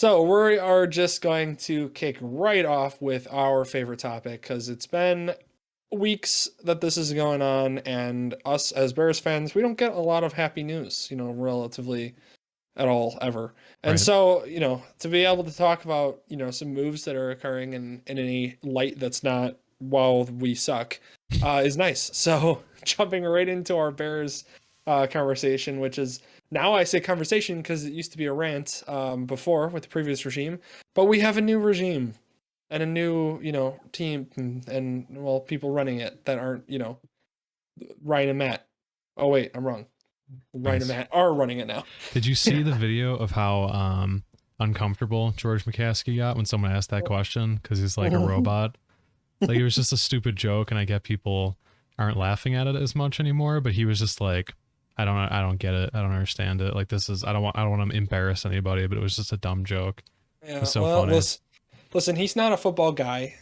So we are just going to kick right off with our favorite topic because it's been weeks that this is going on, and us as Bears fans, we don't get a lot of happy news, relatively at all ever. And Right. so, to be able to talk about, some moves that are occurring in any light that's not, while we suck, is nice. So jumping right into our Bears conversation, which is now I say conversation because it used to be a rant before with the previous regime, but we have a new regime and a new, team and well, people running it that aren't, Ryan and Matt. Oh wait, I'm wrong. Ryan and Nice. Matt are running it now. Did you see the video of how uncomfortable George McCaskey got when someone asked that question because he's like a robot? Like it was just a stupid joke, and I get people aren't laughing at it as much anymore. But he was just like, I don't get it. I don't understand it. Like this is, I don't want to embarrass anybody, but it was just a dumb joke. It Yeah, was so well, funny. listen, he's not a football guy.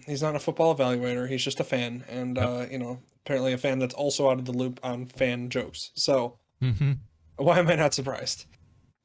He's not a football evaluator. He's just a fan, and Yep. apparently a fan that's also out of the loop on fan jokes. So Mm-hmm. why am I not surprised?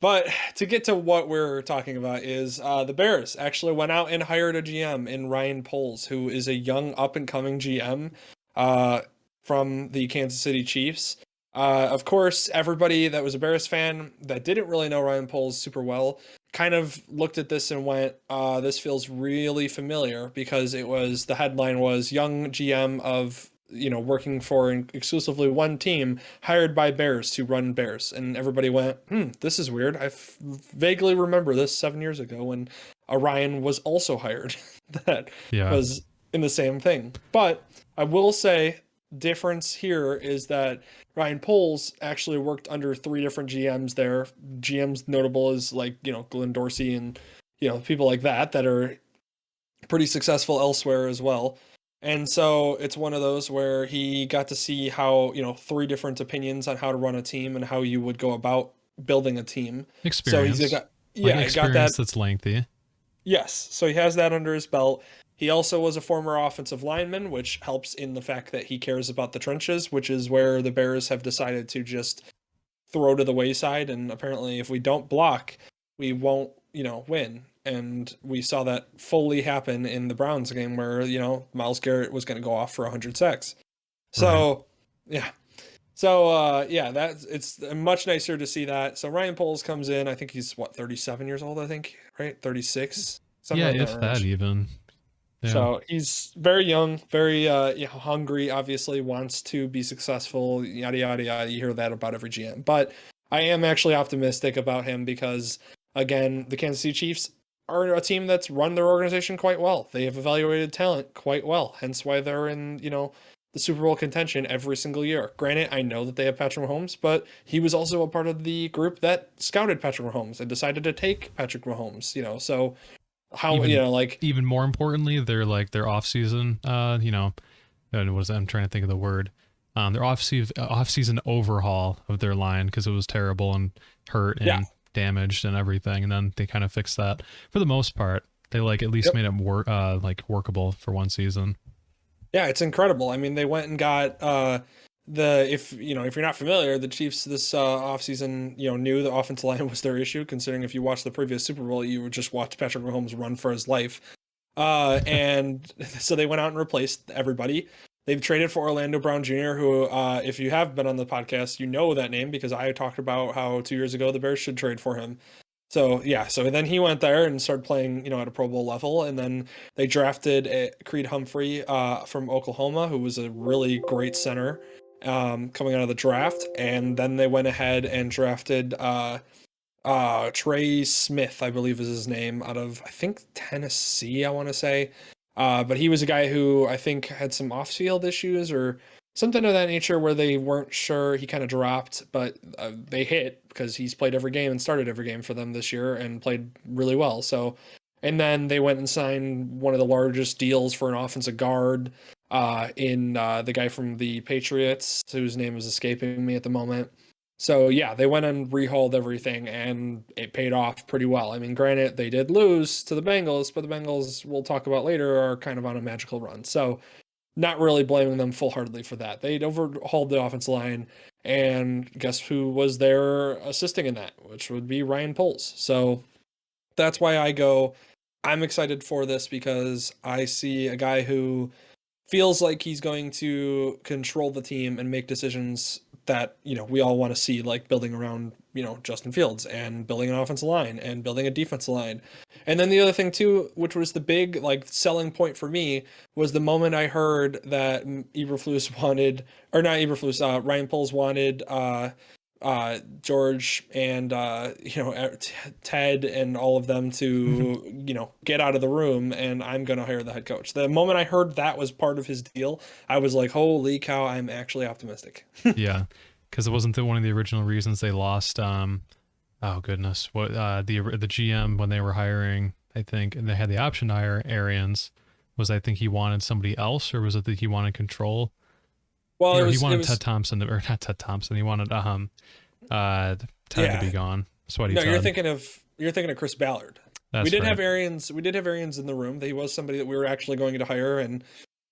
But to get to what we're talking about is the Bears actually went out and hired a GM in Ryan Poles, who is a young up and coming GM uh, from the Kansas City Chiefs. Of course, everybody that was a Bears fan that didn't really know Ryan Poles super well kind of looked at this and went, "This feels really familiar," because it was the headline was "Young GM of." Working for exclusively one team hired by Bears to run Bears. And everybody went, this is weird. Vaguely remember this 7 years ago when Orion was also hired that Yeah. was in the same thing. But I will say, difference here is that Ryan Poles actually worked under three different GMs there. GMs notable as like, Glenn Dorsey and, people like that are pretty successful elsewhere as well. And so it's one of those where he got to see how, three different opinions on how to run a team and how you would go about building a team. So he's Experience. got, Like yeah, he got that. experience that's lengthy. Yes. So he has that under his belt. He also was a former offensive lineman, which helps in the fact that he cares about the trenches, which is where the Bears have decided to just throw to the wayside. And apparently, if we don't block, we won't, win. And we saw that fully happen in the Browns game where, Myles Garrett was going to go off for 100 sacks. Right. So, yeah. So, yeah, it's much nicer to see that. So Ryan Poles comes in. I think he's what, 37 years old, I think, right? 36, Yeah, somewhere in that if that range. even. Yeah. So he's very young, very hungry. Obviously, wants to be successful. Yada yada yada. You hear that about every GM, but I am actually optimistic about him because, again, the Kansas City Chiefs are a team that's run their organization quite well. They have evaluated talent quite well, hence why they're in the Super Bowl contention every single year. Granted, I know that they have Patrick Mahomes, but he was also a part of the group that scouted Patrick Mahomes and decided to take Patrick Mahomes. So how Even like even more importantly, they're like their off season, and was I'm trying to think of the word. Their off season overhaul of their line because it was terrible and hurt yeah. and damaged and everything, and then they kind of fixed that for the most part. They like at least Yep. made it like workable for one season. Yeah, it's incredible. I mean, they went and got the if you're not familiar, the Chiefs this offseason, knew the offensive line was their issue, considering if you watched the previous Super Bowl, you would just watch Patrick Mahomes run for his life. And so they went out and replaced everybody. They've traded for Orlando Brown Jr., who, if you have been on the podcast, you know that name because I talked about how 2 years ago the Bears should trade for him. So yeah, so then he went there and started playing, at a Pro Bowl level, and then they drafted Creed Humphrey from Oklahoma, who was a really great center coming out of the draft, and then they went ahead and drafted Trey Smith, I believe is his name, out of I think Tennessee, I want to say. But he was a guy who I think had some off-field issues or something of that nature where they weren't sure. He kind of dropped, but they hit because he's played every game and started every game for them this year and played really well. So, and then they went and signed one of the largest deals for an offensive guard in the guy from the Patriots, whose name is escaping me at the moment. So yeah, they went and rehauled everything and it paid off pretty well. I mean, granted, they did lose to the Bengals, but the Bengals we'll talk about later are kind of on a magical run. So not really blaming them full-heartedly for that. They'd overhauled the offensive line, and guess who was there assisting in that, which would be Ryan Poles. So that's why I go, I'm excited for this because I see a guy who feels like he's going to control the team and make decisions that, we all want to see, like building around, Justin Fields and building an offensive line and building a defensive line. And then the other thing too, which was the big like selling point for me, was the moment I heard that Eberflus wanted, or not Eberflus, Ryan Poles wanted George and Ted and all of them to get out of the room, and I'm going to hire the head coach. The moment I heard that was part of his deal, I was like, holy cow, I'm actually optimistic. Yeah, because it wasn't one of the original reasons they lost. Oh goodness, what the GM when they were hiring, I think, and they had the option to hire Arians. Was I think he wanted somebody else, or was it that he wanted control? Well, He wanted Ted Thompson, or not Ted Thompson. He wanted Ted to be gone. Sweaty Ted. You're thinking of Chris Ballard. That's we did right. have Arians. We did have Arians in the room. He was somebody that we were actually going to hire, and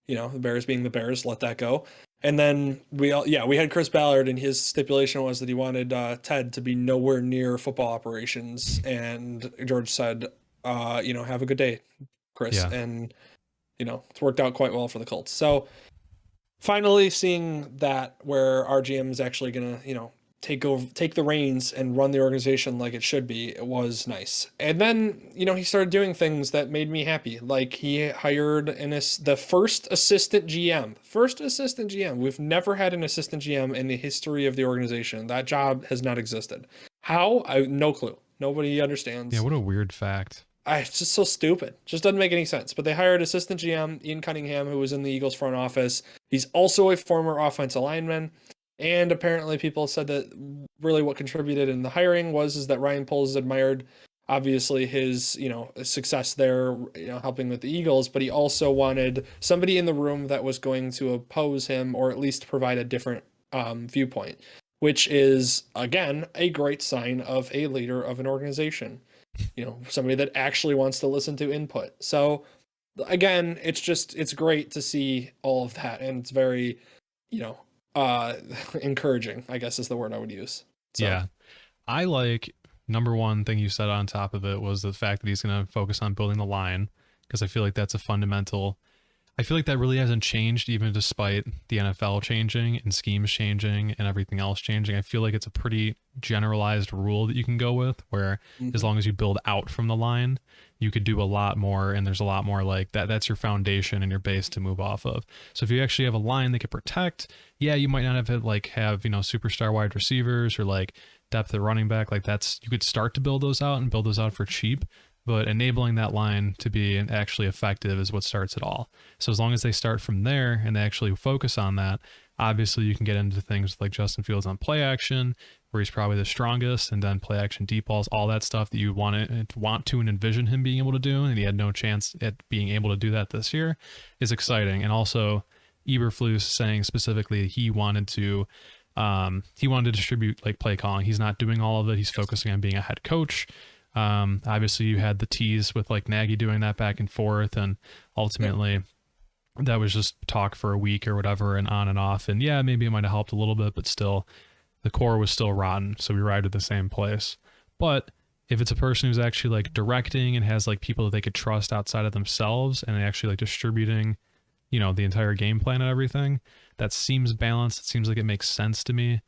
the Bears being the Bears, let that go. And then we had Chris Ballard, and his stipulation was that he wanted Ted to be nowhere near football operations. And George said, have a good day, Chris. Yeah. And it's worked out quite well for the Colts. So finally seeing that where our GM is actually gonna take the reins and run the organization like it should be, it was nice. And then he started doing things that made me happy, like he hired the first assistant GM. We've never had an assistant GM in the history of the organization. That job has not existed. How? I have no clue. Nobody understands. Yeah, what a weird fact. It's just so stupid. Just doesn't make any sense. But they hired assistant GM Ian Cunningham, who was in the Eagles front office. He's also a former offensive lineman. And apparently people said that really what contributed in the hiring is that Ryan Poles admired, obviously, his, success there, helping with the Eagles, but he also wanted somebody in the room that was going to oppose him or at least provide a different viewpoint, which is, again, a great sign of a leader of an organization, somebody that actually wants to listen to input. So again, it's great to see all of that. And it's very, encouraging, I guess is the word I would use. So. Yeah. I like, number one thing you said on top of it was the fact that he's going to focus on building the line, because I feel like that's a fundamental. I feel like that really hasn't changed even despite the NFL changing and schemes changing and everything else changing. I feel like it's a pretty generalized rule that you can go with where as long as you build out from the line, you could do a lot more, and there's a lot more like that. That's your foundation and your base to move off of. So if you actually have a line that could protect, yeah, you might not have superstar wide receivers or like depth at running back. Like you could start to build those out and build those out for cheap. But enabling that line to be actually effective is what starts it all. So as long as they start from there and they actually focus on that, obviously you can get into things like Justin Fields on play action, where he's probably the strongest, and then play action deep balls, all that stuff that you want to and envision him being able to do, and he had no chance at being able to do that this year, is exciting. And also Eberflus saying specifically he wanted to distribute like play calling. He's not doing all of it. He's focusing on being a head coach. Obviously you had the tease with like Nagy doing that back and forth, and ultimately that was just talk for a week or whatever and on and off. And yeah, maybe it might have helped a little bit, but still the core was still rotten. So we arrived at the same place. But if it's a person who's actually like directing and has like people that they could trust outside of themselves and actually like distributing, the entire game plan and everything, that seems balanced. It seems like it makes sense to me.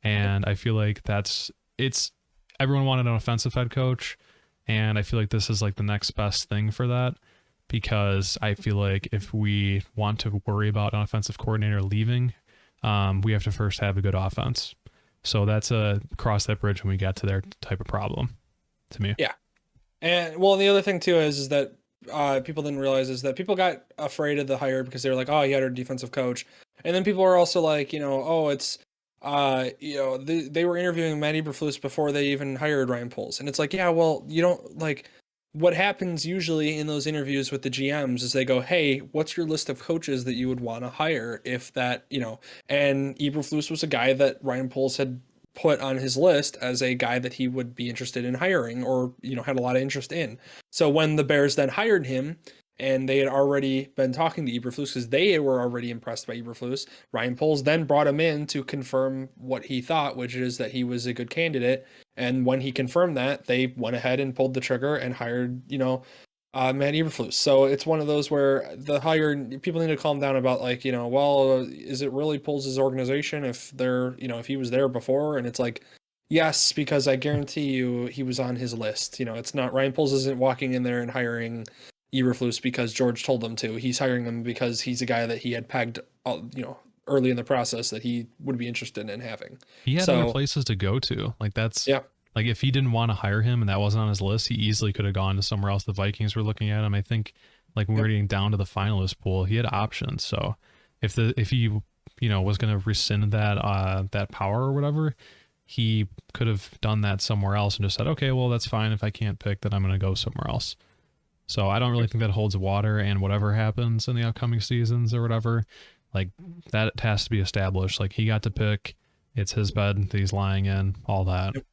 And I feel like everyone wanted an offensive head coach, and I feel like this is like the next best thing for that, because I feel like if we want to worry about an offensive coordinator leaving, we have to first have a good offense. So that's cross that bridge when we get to their type of problem, to me. Yeah. And well, the other thing too is that people didn't realize is that people got afraid of the hire because they were like, oh, he had our defensive coach. And then people were also like, oh, it's they were interviewing Matt Eberflus before they even hired Ryan Poles. And it's like, yeah, well, you don't like what happens usually in those interviews with the GMs is they go, hey, what's your list of coaches that you would want to hire if that, and Eberflus was a guy that Ryan Poles had put on his list as a guy that he would be interested in hiring or, had a lot of interest in. So when the Bears then hired him, and they had already been talking to Eberflus because they were already impressed by Eberflus, Ryan Poles then brought him in to confirm what he thought, which is that he was a good candidate. And when he confirmed that, they went ahead and pulled the trigger and hired, Matt Eberflus. So it's one of those where the hire people need to calm down about like, well, is it really Poles' organization if they're, if he was there before? And it's like, yes, because I guarantee you he was on his list. It's not Ryan Poles isn't walking in there and hiring Eberflus because George told him to. He's hiring him because he's a guy that he had pegged, early in the process that he would be interested in having. He had other places to go to. Like that's yeah. Like if he didn't want to hire him and that wasn't on his list, he easily could have gone to somewhere else. The Vikings were looking at him. I think like when we were getting down to the finalist pool, he had options. So if he was going to rescind that power or whatever, he could have done that somewhere else and just said, okay, well, that's fine. If I can't pick, then I'm going to go somewhere else. So I don't really think that holds water, and whatever happens in the upcoming seasons or whatever, like that has to be established. Like he got to pick, it's his bed that he's lying in, all that. Yep.